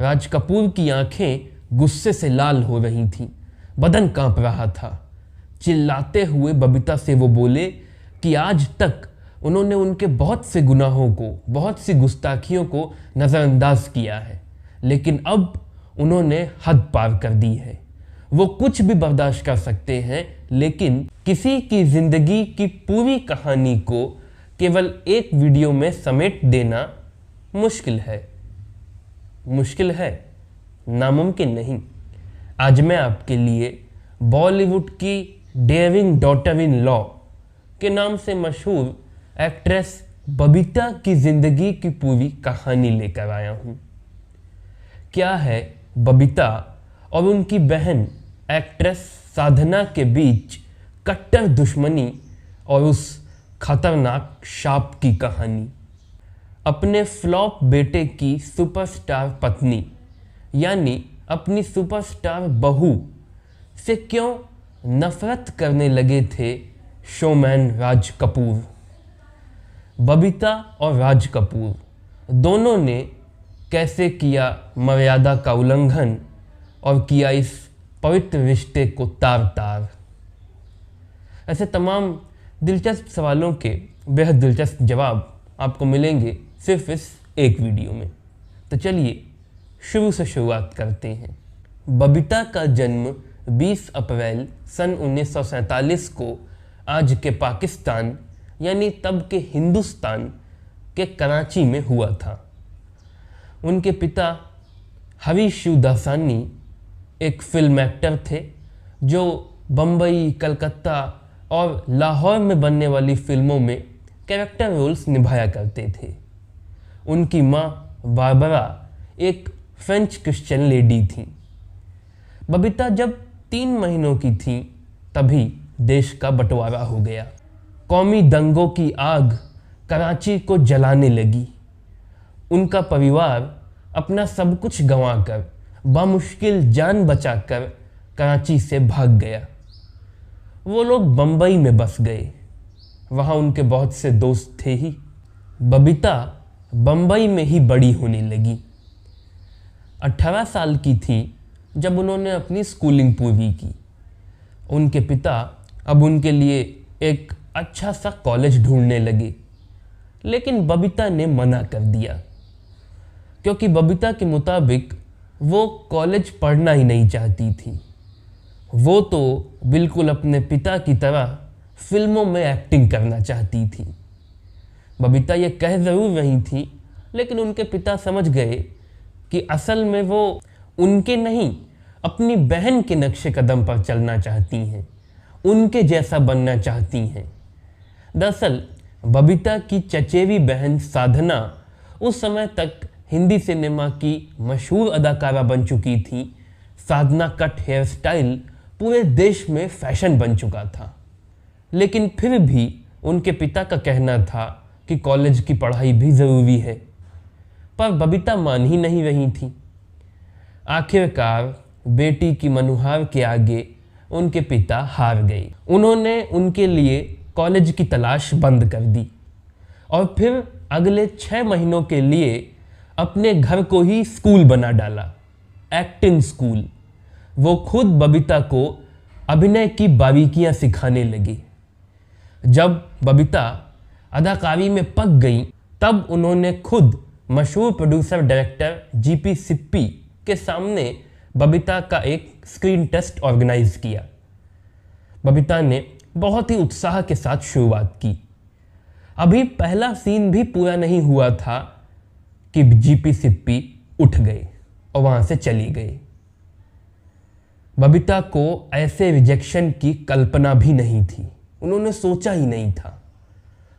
राज कपूर की आंखें गुस्से से लाल हो रही थीं, बदन कांप रहा था। चिल्लाते हुए बबीता से वो बोले कि आज तक उन्होंने उनके बहुत से गुनाहों को, बहुत सी गुस्ताखियों को नज़रअंदाज किया है, लेकिन अब उन्होंने हद पार कर दी है। वो कुछ भी बर्दाश्त कर सकते हैं, लेकिन किसी की ज़िंदगी की पूरी कहानी को केवल एक वीडियो में समेट देना मुश्किल है, नामुमकिन नहीं। आज मैं आपके लिए बॉलीवुड की डेयरिंग डॉटर इन लॉ के नाम से मशहूर एक्ट्रेस बबीता की ज़िंदगी की पूरी कहानी लेकर आया हूँ। क्या है बबीता और उनकी बहन एक्ट्रेस साधना के बीच कट्टर दुश्मनी और उस खतरनाक शाप की कहानी। अपने फ्लॉप बेटे की सुपरस्टार पत्नी यानी अपनी सुपरस्टार बहू से क्यों नफरत करने लगे थे शोमैन राज कपूर। बबीता और राज कपूर दोनों ने कैसे किया मर्यादा का उल्लंघन और किया इस पवित्र रिश्ते को तार तार। ऐसे तमाम दिलचस्प सवालों के बेहद दिलचस्प जवाब आपको मिलेंगे सिर्फ इस एक वीडियो में। तो चलिए शुरू से शुरुआत करते हैं। बबीता का जन्म 20 अप्रैल सन 1947 को आज के पाकिस्तान यानी तब के हिंदुस्तान के कराची में हुआ था। उनके पिता हरीश शिवदासानी एक फिल्म एक्टर थे जो बम्बई, कलकत्ता और लाहौर में बनने वाली फिल्मों में कैरेक्टर रोल्स निभाया करते थे। उनकी माँ बारबरा एक फ्रेंच क्रिश्चियन लेडी थी। बबीता जब 3 महीनों की थी तभी देश का बंटवारा हो गया। कौमी दंगों की आग कराची को जलाने लगी। उनका परिवार अपना सब कुछ गंवाकर बामुश्किल जान बचाकर कराची से भाग गया। वो लोग बम्बई में बस गए। वहाँ उनके बहुत से दोस्त थे ही। बबीता बम्बई में ही बड़ी होने लगी। 18 साल की थी जब उन्होंने अपनी स्कूलिंग पूरी की। उनके पिता अब उनके लिए एक अच्छा सा कॉलेज ढूंढने लगे, लेकिन बबीता ने मना कर दिया, क्योंकि बबीता के मुताबिक वो कॉलेज पढ़ना ही नहीं चाहती थी। वो तो बिल्कुल अपने पिता की तरह फिल्मों में एक्टिंग करना चाहती थी। बबीता ये कह ज़रूर रही थी, लेकिन उनके पिता समझ गए कि असल में वो उनके नहीं, अपनी बहन के नक्शे कदम पर चलना चाहती हैं, उनके जैसा बनना चाहती हैं। दरअसल बबीता की चचेरी बहन साधना उस समय तक हिंदी सिनेमा की मशहूर अदाकारा बन चुकी थी। साधना कट हेयर स्टाइल पूरे देश में फैशन बन चुका था, लेकिन फिर भी उनके पिता का कहना था कि कॉलेज की पढ़ाई भी ज़रूरी है, पर बबीता मान ही नहीं रही थी। आखिरकार बेटी की मनुहार के आगे उनके पिता हार गए। उन्होंने उनके लिए कॉलेज की तलाश बंद कर दी और फिर अगले 6 महीनों के लिए अपने घर को ही स्कूल बना डाला, एक्टिंग स्कूल। वो खुद बबीता को अभिनय की बारीकियां सिखाने लगे। जब बबीता अदाकारी में पक गई, तब उन्होंने खुद मशहूर प्रोड्यूसर डायरेक्टर जीपी सिप्पी के सामने बबीता का एक स्क्रीन टेस्ट ऑर्गेनाइज किया। बबीता ने बहुत ही उत्साह के साथ शुरुआत की। अभी पहला सीन भी पूरा नहीं हुआ था कि जीपी सिप्पी उठ गए और वहाँ से चली गए। बबीता को ऐसे रिजेक्शन की कल्पना भी नहीं थी, उन्होंने सोचा ही नहीं था।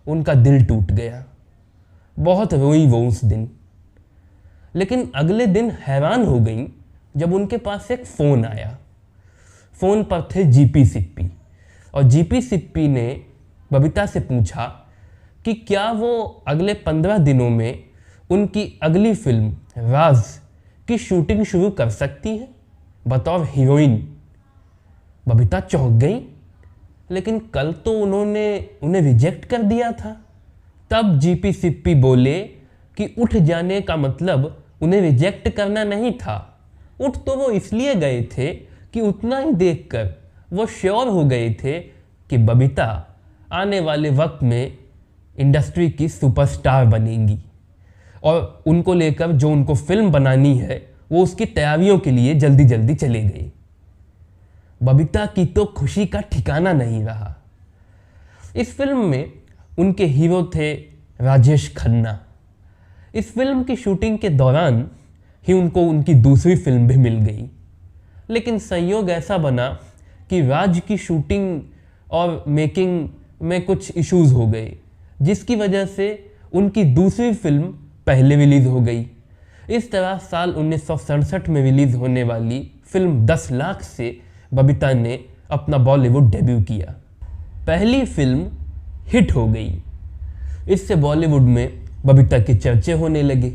उनका दिल टूट गया, बहुत रोई वो उस दिन। लेकिन अगले दिन हैरान हो गई जब उनके पास एक फ़ोन आया। फ़ोन पर थे जीपी सिप्पी, और जीपी सिप्पी ने बबीता से पूछा कि क्या वो अगले 15 दिनों में उनकी अगली फिल्म राज की शूटिंग शुरू कर सकती हैं बतौर हीरोइन। बबीता चौंक गई, लेकिन कल तो उन्होंने उन्हें रिजेक्ट कर दिया था। तब जीपी सिप्पी बोले कि उठ जाने का मतलब उन्हें रिजेक्ट करना नहीं था। उठ तो वो इसलिए गए थे कि उतना ही देखकर वो श्योर हो गए थे कि बबीता आने वाले वक्त में इंडस्ट्री की सुपरस्टार बनेंगी, और उनको लेकर जो उनको फिल्म बनानी है वो उसकी तैयारियों के लिए जल्दी जल्दी चले गए। बबीता की तो खुशी का ठिकाना नहीं रहा। इस फिल्म में उनके हीरो थे राजेश खन्ना। इस फिल्म की शूटिंग के दौरान ही उनको उनकी दूसरी फिल्म भी मिल गई, लेकिन संयोग ऐसा बना कि राज की शूटिंग और मेकिंग में कुछ इश्यूज हो गए, जिसकी वजह से उनकी दूसरी फिल्म पहले रिलीज़ हो गई। इस तरह साल 1967 में रिलीज़ होने वाली फिल्म 10 लाख से बबीता ने अपना बॉलीवुड डेब्यू किया। पहली फिल्म हिट हो गई। इससे बॉलीवुड में बबीता के चर्चे होने लगे।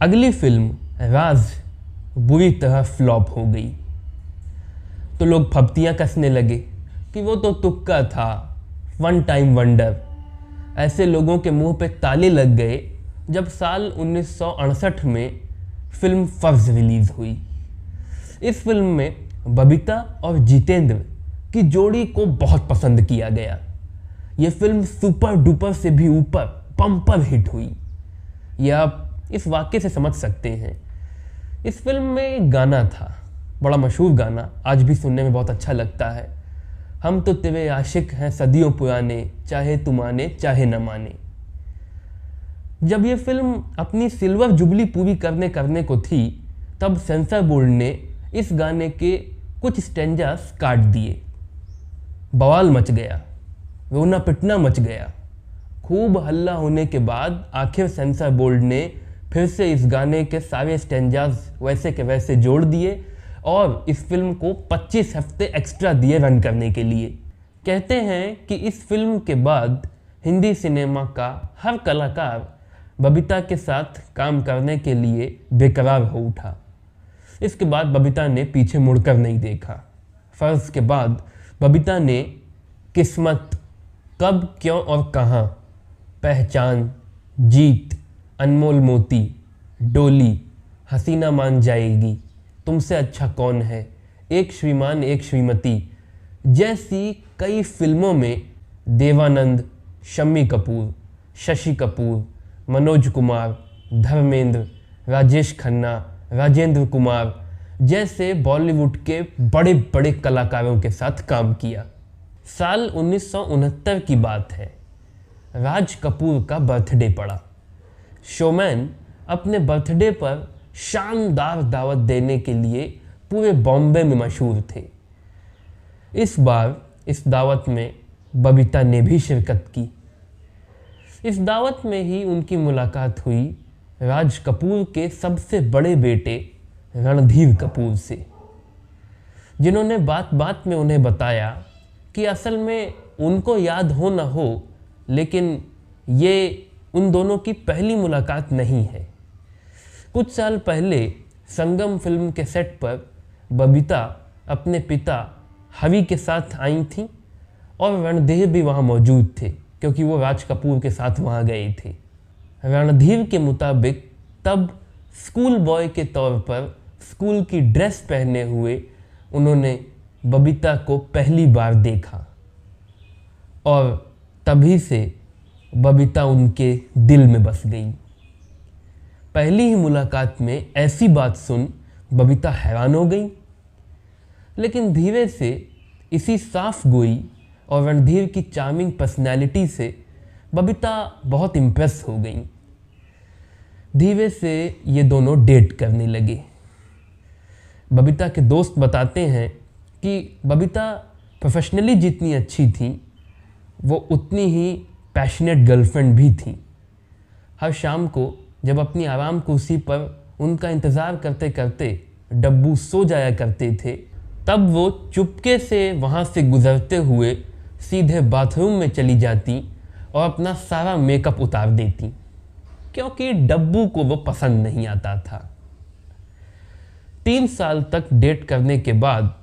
अगली फिल्म राज बुरी तरह फ्लॉप हो गई, तो लोग फब्तियाँ कसने लगे कि वो तो तुक्का था, वन टाइम वंडर। ऐसे लोगों के मुंह पे ताले लग गए जब साल 1968 में फिल्म फर्ज रिलीज़ हुई। इस फिल्म में बबीता और जितेंद्र की जोड़ी को बहुत पसंद किया गया। ये फिल्म सुपर डुपर से भी ऊपर बम्पर हिट हुई। यह आप इस वाक्य से समझ सकते हैं। इस फिल्म में एक गाना था, बड़ा मशहूर गाना, आज भी सुनने में बहुत अच्छा लगता है। हम तो तेरे आशिक हैं सदियों पुराने, चाहे तू माने चाहे न माने। जब ये फिल्म अपनी सिल्वर जुबली पूरी करने को थी, तब सेंसर बोर्ड ने इस गाने के कुछ स्टेंजास काट दिए। बवाल मच गया, रोना पिटना मच गया। खूब हल्ला होने के बाद आखिर सेंसर बोर्ड ने फिर से इस गाने के सारे स्टेंजास वैसे के वैसे जोड़ दिए और इस फिल्म को 25 हफ्ते एक्स्ट्रा दिए रन करने के लिए। कहते हैं कि इस फिल्म के बाद हिंदी सिनेमा का हर कलाकार बबीता के साथ काम करने के लिए बेकरार हो उठा। इसके बाद बबीता ने पीछे मुड़कर नहीं देखा। फर्ज के बाद बबीता ने किस्मत, कब, क्यों और कहाँ, पहचान, जीत, अनमोल मोती, डोली, हसीना मान जाएगी, तुमसे अच्छा कौन है, एक श्रीमान एक श्रीमती जैसी कई फिल्मों में देवानंद, शम्मी कपूर, शशि कपूर, मनोज कुमार, धर्मेंद्र, राजेश खन्ना, राजेंद्र कुमार जैसे बॉलीवुड के बड़े बड़े कलाकारों के साथ काम किया। साल 1969 की बात है। राज कपूर का बर्थडे पड़ा। शोमैन अपने बर्थडे पर शानदार दावत देने के लिए पूरे बॉम्बे में मशहूर थे। इस बार इस दावत में बबीता ने भी शिरकत की। इस दावत में ही उनकी मुलाकात हुई राज कपूर के सबसे बड़े बेटे रणधीर कपूर से, जिन्होंने बात बात में उन्हें बताया कि असल में उनको याद हो न हो, लेकिन ये उन दोनों की पहली मुलाकात नहीं है। कुछ साल पहले संगम फिल्म के सेट पर बबीता अपने पिता हवि के साथ आई थीं और रणधीर भी वहाँ मौजूद थे, क्योंकि वो राज कपूर के साथ वहाँ गए थे। रणधीर के मुताबिक तब स्कूल बॉय के तौर पर स्कूल की ड्रेस पहने हुए उन्होंने बबीता को पहली बार देखा और तभी से बबीता उनके दिल में बस गई। पहली ही मुलाकात में ऐसी बात सुन बबीता हैरान हो गई, लेकिन धीरे से इसी साफ गोई और रणधीर की चार्मिंग पर्सनैलिटी से बबीता बहुत इम्प्रेस हो गई। धीरे से ये दोनों डेट करने लगे। बबीता के दोस्त बताते हैं कि बबीता प्रोफेशनली जितनी अच्छी थी, वो उतनी ही पैशनेट गर्लफ्रेंड भी थी। हर शाम को जब अपनी आराम कुर्सी पर उनका इंतज़ार करते करते डब्बू सो जाया करते थे, तब वो चुपके से वहाँ से गुजरते हुए सीधे बाथरूम में चली जाती और अपना सारा मेकअप उतार देती, क्योंकि डब्बू को वो पसंद नहीं आता था। 3 साल तक डेट करने के बाद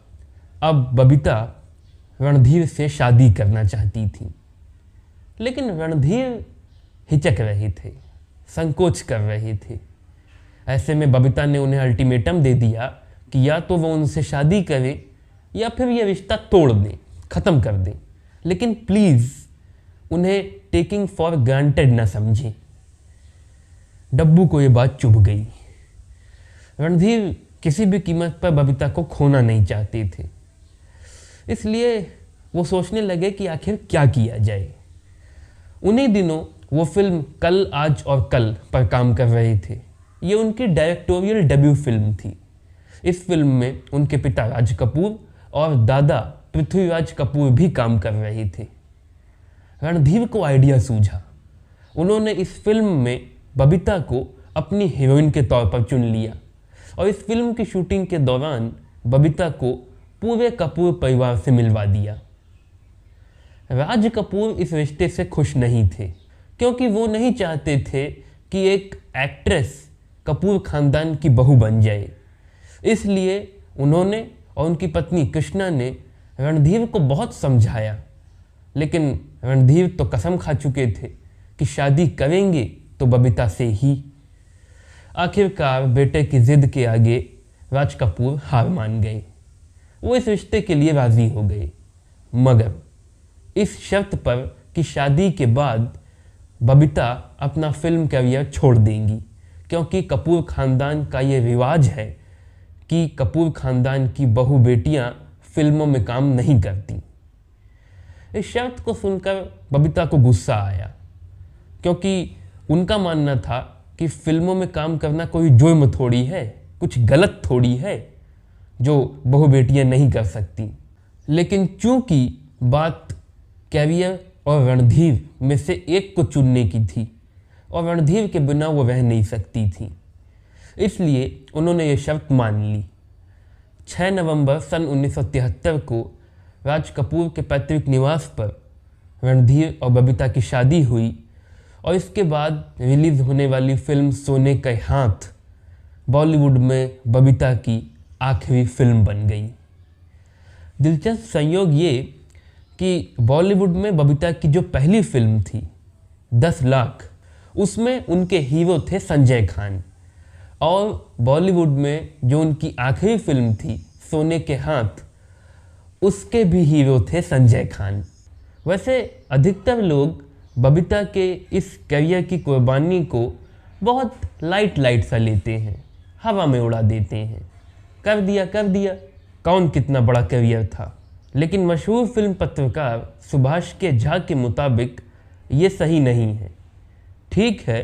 अब बबीता रणधीर से शादी करना चाहती थी, लेकिन रणधीर हिचक रहे थे, संकोच कर रहे थे। ऐसे में बबीता ने उन्हें अल्टीमेटम दे दिया कि या तो वो उनसे शादी करे या फिर यह रिश्ता तोड़ दें, ख़त्म कर दें, लेकिन प्लीज़ उन्हें टेकिंग फॉर ग्रांटेड ना समझें। डब्बू को ये बात चुभ गई। रणधीर किसी भी कीमत पर बबीता को खोना नहीं चाहते थे, इसलिए वो सोचने लगे कि आखिर क्या किया जाए। उन्हीं दिनों वो फिल्म कल आज और कल पर काम कर रहे थे। ये उनकी डायरेक्टोरियल डेब्यू फिल्म थी। इस फिल्म में उनके पिता राज कपूर और दादा पृथ्वीराज कपूर भी काम कर रहे थे। रणधीर को आइडिया सूझा। उन्होंने इस फिल्म में बबीता को अपनी हीरोइन के तौर पर चुन लिया और इस फिल्म की शूटिंग के दौरान बबीता को पूरे कपूर परिवार से मिलवा दिया। राज कपूर इस रिश्ते से खुश नहीं थे, क्योंकि वो नहीं चाहते थे कि एक एक्ट्रेस कपूर खानदान की बहू बन जाए। इसलिए उन्होंने और उनकी पत्नी कृष्णा ने रणधीर को बहुत समझाया, लेकिन रणधीर तो कसम खा चुके थे कि शादी करेंगे तो बबीता से ही। आखिरकार बेटे की जिद के आगे राज कपूर हार मान गए। वो इस रिश्ते के लिए राजी हो गए, मगर इस शर्त पर कि शादी के बाद बबीता अपना फिल्म करियर छोड़ देंगी, क्योंकि कपूर खानदान का ये रिवाज है कि कपूर खानदान की बहू बेटियां फिल्मों में काम नहीं करती। इस शर्त को सुनकर बबीता को गुस्सा आया, क्योंकि उनका मानना था कि फिल्मों में काम करना कोई जुर्म थोड़ी है, कुछ गलत थोड़ी है जो बहू बेटियां नहीं कर सकती। लेकिन चूंकि बात कैरियर और रणधीर में से एक को चुनने की थी और रणधीर के बिना वो रह नहीं सकती थी, इसलिए उन्होंने ये शर्त मान ली। 6 नवंबर सन 1973 को राज कपूर के पैतृक निवास पर रणधीर और बबीता की शादी हुई और इसके बाद रिलीज़ होने वाली फिल्म सोने के हाथ बॉलीवुड में बबीता की आखिरी फिल्म बन गई। दिलचस्प संयोग ये कि बॉलीवुड में बबीता की जो पहली फिल्म थी 10 लाख, उसमें उनके हीरो थे संजय खान, और बॉलीवुड में जो उनकी आखिरी फिल्म थी सोने के हाथ, उसके भी हीरो थे संजय खान। वैसे अधिकतर लोग बबीता के इस करियर की कुर्बानी को बहुत लाइट सा लेते हैं, हवा में उड़ा देते हैं, कर दिया, कौन कितना बड़ा करियर था। लेकिन मशहूर फिल्म पत्रकार सुभाष के झा के मुताबिक ये सही नहीं है। ठीक है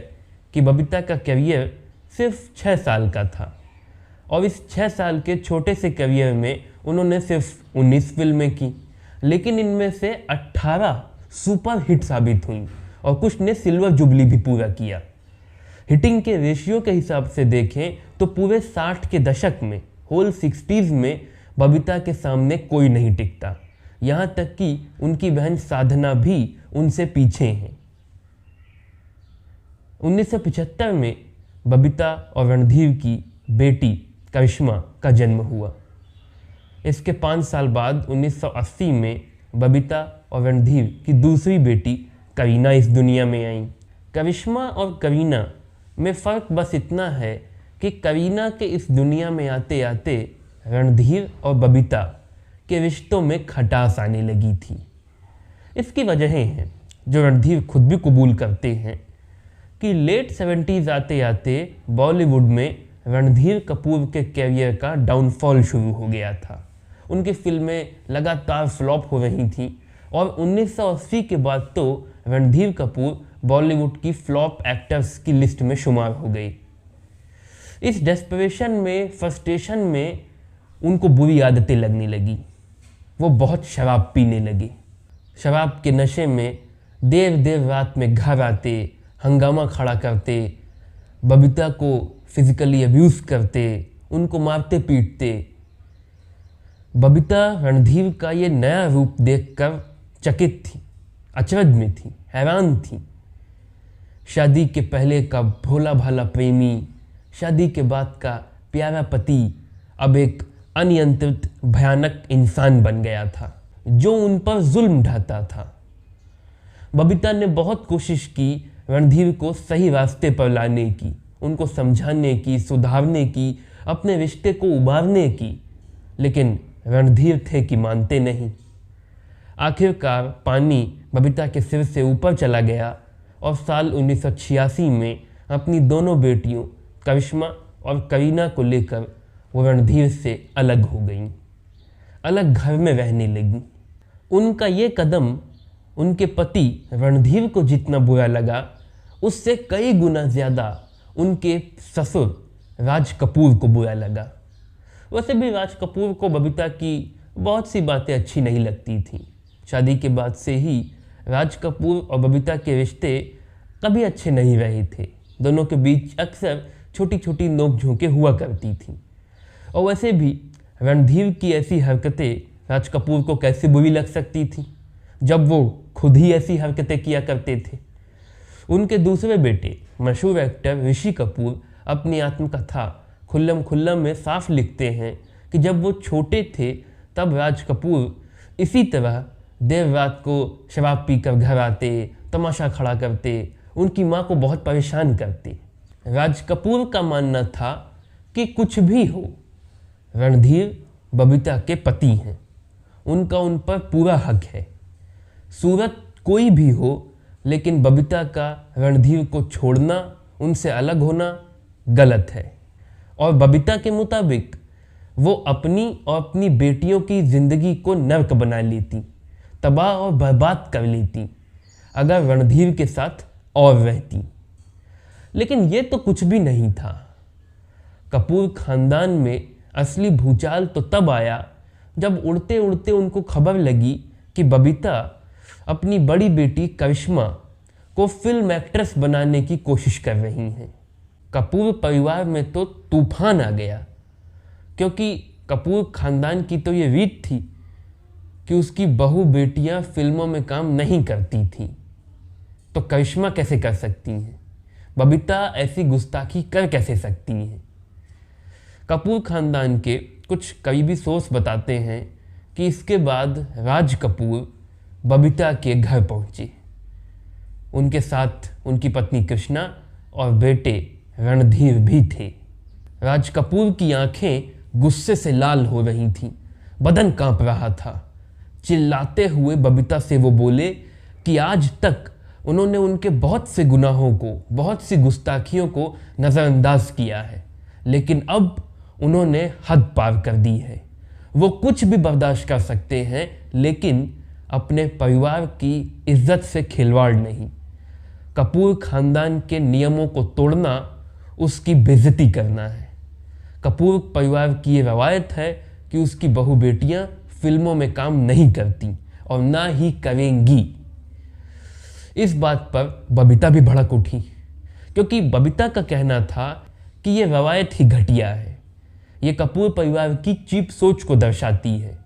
कि बबीता का करियर सिर्फ 6 साल का था और इस 6 साल के छोटे से करियर में उन्होंने सिर्फ 19 फिल्में की, लेकिन इनमें से 18 सुपर हिट साबित हुई और कुछ ने सिल्वर जुबली भी पूरा किया। हिटिंग के रेशियो के हिसाब से देखें तो पूरे 60 के दशक में, होल 60s में बबीता के सामने कोई नहीं टिकता, यहाँ तक कि उनकी बहन साधना भी उनसे पीछे हैं। 1975 में बबीता और रणधीर की बेटी करिश्मा का जन्म हुआ। इसके 5 साल बाद 1980 में बबीता और रणधीर की दूसरी बेटी करीना इस दुनिया में आई। करिश्मा और करीना में फ़र्क बस इतना है कि करीना के इस दुनिया में आते आते रणधीर और बबीता के रिश्तों में खटास आने लगी थी। इसकी वजहें हैं जो रणधीर खुद भी कबूल करते हैं कि लेट 70s आते आते बॉलीवुड में रणधीर कपूर के कैरियर का डाउनफॉल शुरू हो गया था। उनकी फिल्में लगातार फ्लॉप हो रही थीं और 1980 के बाद तो रणधीर कपूर बॉलीवुड की फ्लॉप एक्टर्स की लिस्ट में शुमार हो गए। इस डेस्परेशन में, फ्रस्ट्रेशन में उनको बुरी आदतें लगने लगी। वो बहुत शराब पीने लगे। शराब के नशे में देर रात में घर आते, हंगामा खड़ा करते, बबीता को फिजिकली अब्यूज़ करते, उनको मारते पीटते। बबीता रणधीर का ये नया रूप देखकर चकित थी, अचरज में थी, हैरान थी। शादी के पहले का भोला भाला प्रेमी, शादी के बाद का प्यारा पति अब एक अनियंत्रित भयानक इंसान बन गया था जो उन पर जुल्म ढाता था। बबीता ने बहुत कोशिश की रणधीर को सही रास्ते पर लाने की, उनको समझाने की, सुधारने की, अपने रिश्ते को उबारने की, लेकिन रणधीर थे कि मानते नहीं। आखिरकार पानी बबीता के सिर से ऊपर चला गया और साल 1986 में अपनी दोनों बेटियों करिश्मा और करीना को लेकर वो रणधीर से अलग हो गईं, अलग घर में रहने लगीं। उनका ये कदम उनके पति रणधीर को जितना बुरा लगा, उससे कई गुना ज़्यादा उनके ससुर राज कपूर को बुरा लगा। वैसे भी राज कपूर को बबीता की बहुत सी बातें अच्छी नहीं लगती थीं। शादी के बाद से ही राज कपूर और बबीता के रिश्ते कभी अच्छे नहीं रहे थे। दोनों के बीच अक्सर छोटी छोटी नोक-झोंकें हुआ करती थीं। और वैसे भी रणधीर की ऐसी हरकतें राज कपूर को कैसे बुरी लग सकती थी, जब वो खुद ही ऐसी हरकतें किया करते थे। उनके दूसरे बेटे मशहूर एक्टर ऋषि कपूर अपनी आत्मकथा खुल्लम खुल्ला में साफ लिखते हैं कि जब वो छोटे थे तब राज कपूर इसी तरह देर रात को शराब पीकर घर आते, तमाशा खड़ा करते, उनकी माँ को बहुत परेशान करते। राज कपूर का मानना था कि कुछ भी हो, रणधीर बबीता के पति हैं, उनका उन पर पूरा हक है। सूरत कोई भी हो, लेकिन बबीता का रणधीर को छोड़ना, उनसे अलग होना गलत है। और बबीता के मुताबिक वो अपनी और अपनी बेटियों की ज़िंदगी को नर्क बना लेती, तबाह और बर्बाद कर लेती अगर रणधीर के साथ और रहती। लेकिन ये तो कुछ भी नहीं था। कपूर खानदान में असली भूचाल तो तब आया जब उड़ते उड़ते उनको खबर लगी कि बबीता अपनी बड़ी बेटी करिश्मा को फिल्म एक्ट्रेस बनाने की कोशिश कर रही हैं। कपूर परिवार में तो तूफान आ गया, क्योंकि कपूर खानदान की तो ये रीत थी कि उसकी बहू बेटियां फिल्मों में काम नहीं करती थीं, तो करिश्मा कैसे कर सकती हैं, बबीता ऐसी गुस्ताखी कर कैसे सकती हैं। कपूर खानदान के कुछ करीबी सोर्स बताते हैं कि इसके बाद राज कपूर बबीता के घर पहुंचे। उनके साथ उनकी पत्नी कृष्णा और बेटे रणधीर भी थे। राज कपूर की आंखें गुस्से से लाल हो रही थीं, बदन कांप रहा था। चिल्लाते हुए बबीता से वो बोले कि आज तक उन्होंने उनके बहुत से गुनाहों को, बहुत सी गुस्ताखियों को नज़रअंदाज किया है, लेकिन अब उन्होंने हद पार कर दी है। वो कुछ भी बर्दाश्त कर सकते हैं, लेकिन अपने परिवार की इज्जत से खिलवाड़ नहीं। कपूर खानदान के नियमों को तोड़ना उसकी बेइज्जती करना है। कपूर परिवार की ये रवायत है कि उसकी बहू बेटियां फिल्मों में काम नहीं करती और ना ही करेंगी। इस बात पर बबीता भी भड़क उठी, क्योंकि बबीता का कहना था कि ये रवायत ही घटिया है। ये कपूर परिवार की चीप सोच को दर्शाती है।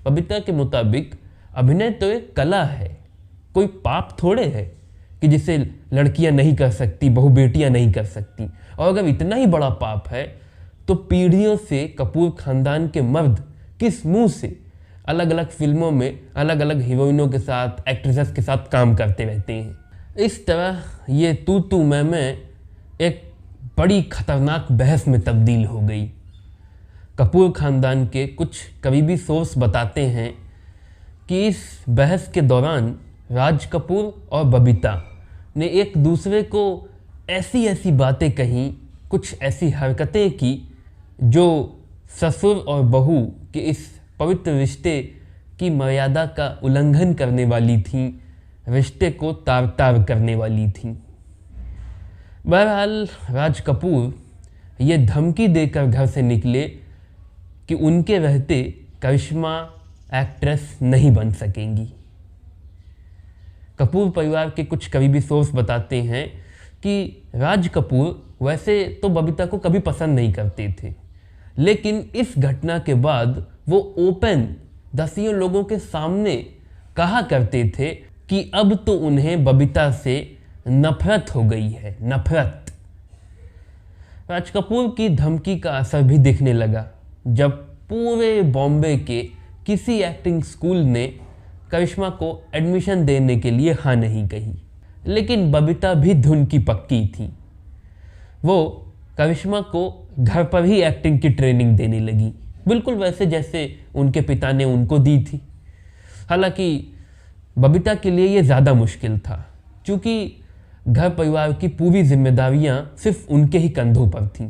बबीता के मुताबिक अभिनय तो एक कला है, कोई पाप थोड़े है कि जिसे लड़कियां नहीं कर सकती, बहू बेटियां नहीं कर सकती। और अगर इतना ही बड़ा पाप है तो पीढ़ियों से कपूर खानदान के मर्द किस मुंह से अलग अलग फिल्मों में अलग अलग हीरोइनों के साथ, एक्ट्रेसेस के साथ काम करते रहते हैं। इस तरह ये तू मैं एक बड़ी खतरनाक बहस में तब्दील हो गई। कपूर खानदान के कुछ करीबी सोर्स बताते हैं कि इस बहस के दौरान राज कपूर और बबीता ने एक दूसरे को ऐसी ऐसी बातें कहीं, कुछ ऐसी हरकतें की जो ससुर और बहू के इस पवित्र रिश्ते की मर्यादा का उल्लंघन करने वाली थीं, रिश्ते को तार तार करने वाली थीं। बहरहाल राज कपूर ये धमकी देकर घर से निकले कि उनके रहते करिश्मा एक्ट्रेस नहीं बन सकेंगी। कपूर परिवार के कुछ करीबी सोर्स बताते हैं कि राज कपूर वैसे तो बबीता को कभी पसंद नहीं करते थे, लेकिन इस घटना के बाद वो ओपन दसियों लोगों के सामने कहा करते थे कि अब तो उन्हें बबीता से नफरत हो गई है, नफरत। राज कपूर की धमकी का असर भी दिखने लगा जब पूरे बॉम्बे के किसी एक्टिंग स्कूल ने करिश्मा को एडमिशन देने के लिए हाँ नहीं कही। लेकिन बबीता भी धुन की पक्की थी। वो करिश्मा को घर पर ही एक्टिंग की ट्रेनिंग देने लगी, बिल्कुल वैसे जैसे उनके पिता ने उनको दी थी। हालांकि बबीता के लिए ये ज़्यादा मुश्किल था, क्योंकि घर परिवार की पूरी जिम्मेदारियां सिर्फ उनके ही कंधों पर थीं,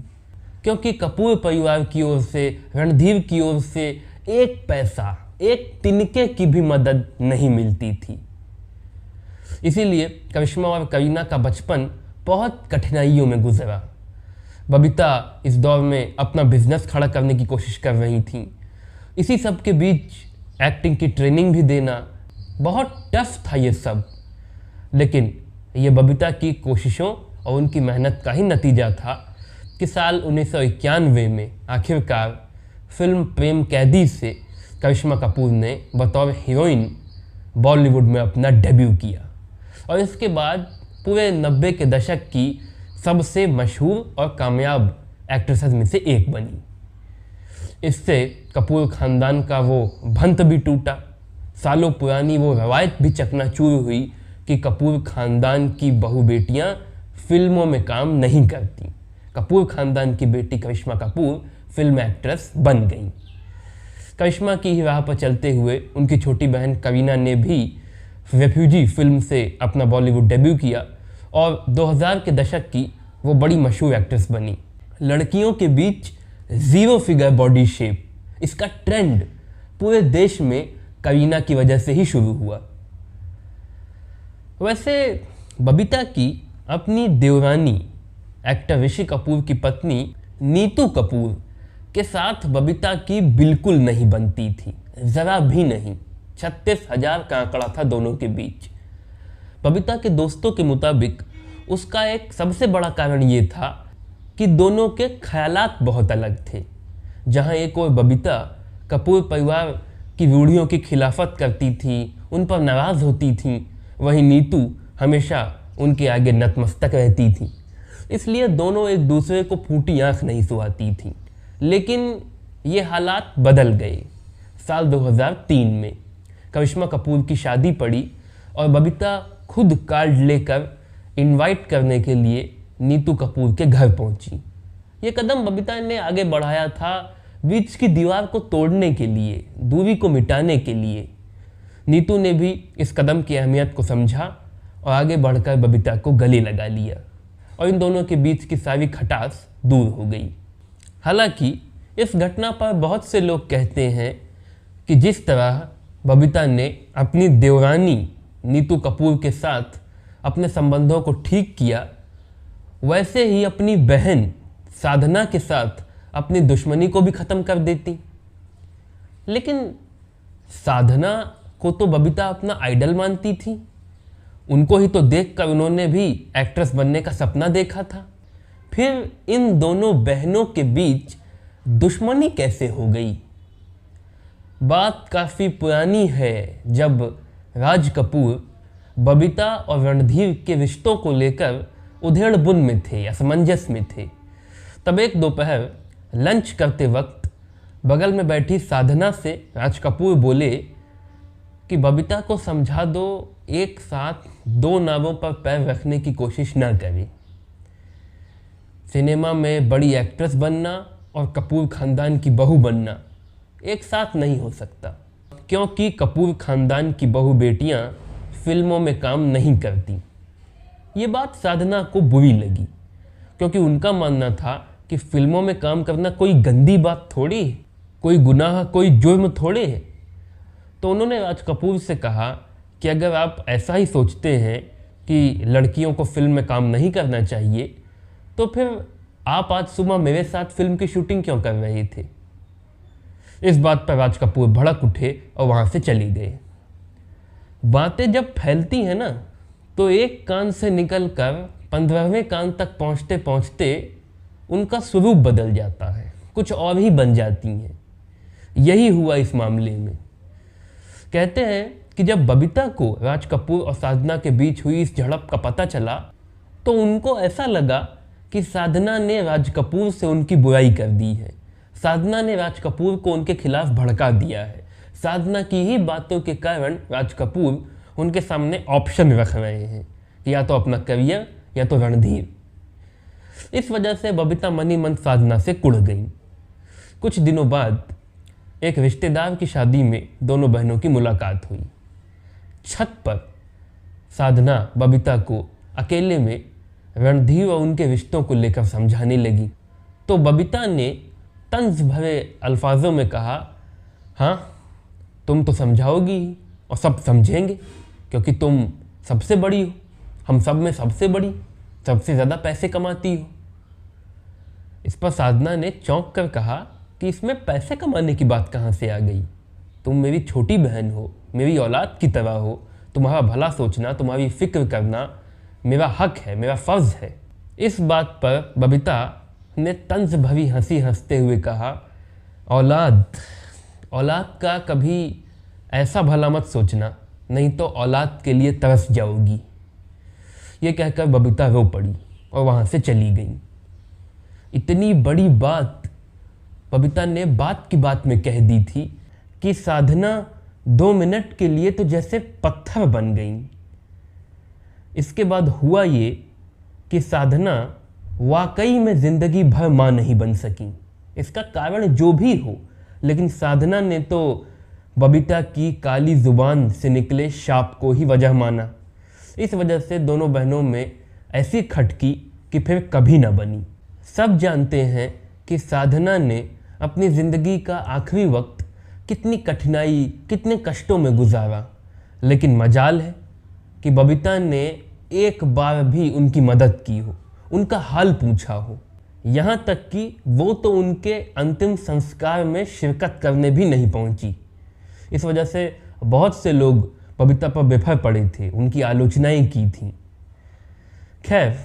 क्योंकि कपूर परिवार की ओर से, रणधीर की ओर से एक पैसा, एक तिनके की भी मदद नहीं मिलती थी। इसीलिए करिश्मा और करीना का बचपन बहुत कठिनाइयों में गुजरा। बबीता इस दौर में अपना बिजनेस खड़ा करने की कोशिश कर रही थी। इसी सब के बीच एक्टिंग की ट्रेनिंग भी देना बहुत टफ था ये सब। लेकिन ये बबीता की कोशिशों और उनकी मेहनत का ही नतीजा था कि साल 1991 में आखिरकार फिल्म प्रेम कैदी से करिश्मा कपूर ने बतौर हीरोइन बॉलीवुड में अपना डेब्यू किया और इसके बाद पूरे 90 के दशक की सबसे मशहूर और कामयाब एक्ट्रेसेस में से एक बनी। इससे कपूर खानदान का वो भंत भी टूटा। सालों पुरानी वो रवायत भी चकनाचूर हुई कि कपूर खानदान की बहू बेटियां फिल्मों में काम नहीं करती। कपूर खानदान की बेटी करिश्मा कपूर फिल्म एक्ट्रेस बन गई। करिश्मा की ही राह पर चलते हुए उनकी छोटी बहन करीना ने भी रेफ्यूजी फिल्म से अपना बॉलीवुड डेब्यू किया और 2000 के दशक की वो बड़ी मशहूर एक्ट्रेस बनी। लड़कियों के बीच जीरो फिगर बॉडी शेप, इसका ट्रेंड पूरे देश में करीना की वजह से ही शुरू हुआ। वैसे बबीता की अपनी देवरानी एक्टर ऋषि कपूर की पत्नी नीतू कपूर के साथ बबीता की बिल्कुल नहीं बनती थी, ज़रा भी नहीं। 36,000 का आंकड़ा था दोनों के बीच। बबीता के दोस्तों के मुताबिक उसका एक सबसे बड़ा कारण ये था कि दोनों के ख्यालात बहुत अलग थे। जहाँ एक और बबीता कपूर परिवार की रूढ़ियों की खिलाफत करती थी, उन पर नाराज़ होती थी, वहीं नीतू हमेशा उनके आगे नतमस्तक रहती थी। इसलिए दोनों एक दूसरे को फूटी आँख नहीं सुहाती थी। लेकिन ये हालात बदल गए साल 2003 में। करिश्मा कपूर की शादी पड़ी और बबीता खुद कार्ड लेकर इनवाइट करने के लिए नीतू कपूर के घर पहुंची। ये कदम बबीता ने आगे बढ़ाया था बीच की दीवार को तोड़ने के लिए, दूरी को मिटाने के लिए। नीतू ने भी इस कदम की अहमियत को समझा और आगे बढ़कर बबीता को गले लगा लिया और इन दोनों के बीच की सारी खटास दूर हो गई। हालांकि इस घटना पर बहुत से लोग कहते हैं कि जिस तरह बबीता ने अपनी देवरानी नीतू कपूर के साथ अपने संबंधों को ठीक किया, वैसे ही अपनी बहन साधना के साथ अपनी दुश्मनी को भी ख़त्म कर देती। लेकिन साधना को तो बबीता अपना आइडल मानती थी। उनको ही तो देखकर उन्होंने भी एक्ट्रेस बनने का सपना देखा था। फिर इन दोनों बहनों के बीच दुश्मनी कैसे हो गई? बात काफ़ी पुरानी है, जब राज कपूर बबीता और रणधीर के रिश्तों को लेकर उधेड़-बुन में थे, असमंजस में थे। तब एक दोपहर लंच करते वक्त बगल में बैठी साधना से राज कपूर बोले कि बबीता को समझा दो, एक साथ दो नावों पर पैर रखने की कोशिश ना करें। सिनेमा में बड़ी एक्ट्रेस बनना और कपूर खानदान की बहू बनना एक साथ नहीं हो सकता, क्योंकि कपूर खानदान की बहू बेटियां फिल्मों में काम नहीं करती। ये बात साधना को बुरी लगी, क्योंकि उनका मानना था कि फिल्मों में काम करना कोई गंदी बात थोड़ी है, कोई गुनाह, कोई जुर्म थोड़े है। तो उन्होंने राज कपूर से कहा कि अगर आप ऐसा ही सोचते हैं कि लड़कियों को फिल्म में काम नहीं करना चाहिए, तो फिर आप आज सुबह मेरे साथ फिल्म की शूटिंग क्यों कर रहे थे? इस बात पर राज कपूर भड़क उठे और वहाँ से चले गए। बातें जब फैलती हैं ना, तो एक कान से निकलकर 15वें कान तक पहुँचते पहुँचते उनका स्वरूप बदल जाता है, कुछ और ही बन जाती हैं। यही हुआ इस मामले में। कहते हैं कि जब बबीता को राज कपूर और साधना के बीच हुई इस झड़प का पता चला, तो उनको ऐसा लगा कि साधना ने राज कपूर से उनकी बुराई कर दी है, साधना ने राज कपूर को उनके खिलाफ भड़का दिया है। साधना की ही बातों के कारण राज कपूर उनके सामने ऑप्शन रख रहे हैं कि या तो अपना करियर या तो रणधीर। इस वजह से बबीता मन ही मन साधना से कुढ़ गई। कुछ दिनों बाद एक रिश्तेदार की शादी में दोनों बहनों की मुलाकात हुई। छत पर साधना बबीता को अकेले में रणधीर और उनके रिश्तों को लेकर समझाने लगी, तो बबीता ने तंज भरे अल्फाजों में कहा, हाँ तुम तो समझाओगी ही और सब समझेंगे, क्योंकि तुम सबसे बड़ी हो, हम सब में सबसे बड़ी, सबसे ज़्यादा पैसे कमाती हो। इस पर साधना ने चौंक कर कहा कि इसमें पैसे कमाने की बात कहाँ से आ गई? तुम मेरी छोटी बहन हो, मेरी औलाद की तरह हो, तुम्हारा भला सोचना, तुम्हारी फिक्र करना मेरा हक है, मेरा फ़र्ज़ है। इस बात पर बबीता ने तंज भरी हंसी हंसते हुए कहा, औलाद का कभी ऐसा भला मत सोचना, नहीं तो औलाद के लिए तरस जाओगी। ये कहकर बबीता रो पड़ी और वहाँ से चली गई। इतनी बड़ी बात बबीता ने बात की बात में कह दी थी कि साधना 2 मिनट के लिए तो जैसे पत्थर बन गई। इसके बाद हुआ ये कि साधना वाकई में ज़िंदगी भर माँ नहीं बन सकी। इसका कारण जो भी हो, लेकिन साधना ने तो बबीता की काली ज़ुबान से निकले शाप को ही वजह माना। इस वजह से दोनों बहनों में ऐसी खटकी कि फिर कभी न बनी। सब जानते हैं कि साधना ने अपनी ज़िंदगी का आखिरी वक्त कितनी कठिनाई, कितने कष्टों में गुजारा, लेकिन मजाल है कि बबीता ने एक बार भी उनकी मदद की हो, उनका हाल पूछा हो। यहाँ तक कि वो तो उनके अंतिम संस्कार में शिरकत करने भी नहीं पहुँची। इस वजह से बहुत से लोग बबीता पर बेफर पड़े थे, उनकी आलोचनाएं की थी। खैर,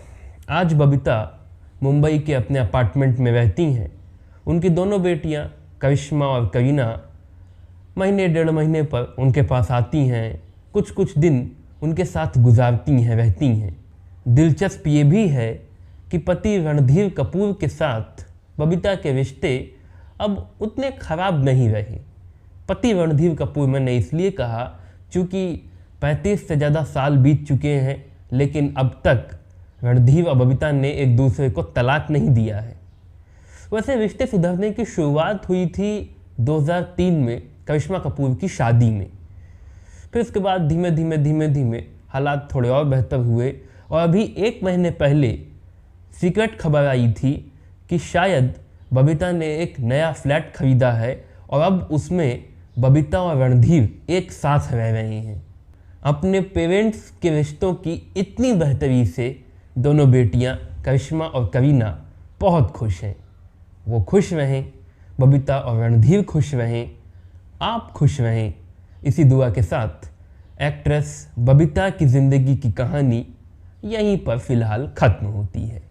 आज बबीता मुंबई के अपने अपार्टमेंट में रहती हैं। उनकी दोनों बेटियां करिश्मा और करीना महीने 1.5 महीने पर उनके पास आती हैं, कुछ कुछ दिन उनके साथ गुजारती हैं, रहती हैं। दिलचस्प ये भी है कि पति रणधीर कपूर के साथ बबीता के रिश्ते अब उतने ख़राब नहीं रहे। पति रणधीर कपूर मैंने इसलिए कहा क्योंकि 35 से ज़्यादा साल बीत चुके हैं, लेकिन अब तक रणधीर और बबीता ने एक दूसरे को तलाक नहीं दिया है। वैसे रिश्ते सुधरने की शुरुआत हुई थी 2003 में करिश्मा कपूर की शादी में। फिर उसके बाद धीमे धीमे हालात थोड़े और बेहतर हुए और अभी 1 महीने पहले सीक्रेट खबर आई थी कि शायद बबीता ने एक नया फ्लैट खरीदा है और अब उसमें बबीता और रणधीर एक साथ रह रहे हैं। अपने पेरेंट्स के रिश्तों की इतनी बेहतरी से दोनों बेटियां करिश्मा और करीना बहुत खुश हैं। वो खुश रहें, बबीता और रणधीर खुश रहें, आप खुश रहें, इसी दुआ के साथ एक्ट्रेस बबीता की ज़िंदगी की कहानी यहीं पर फ़िलहाल ख़त्म होती है।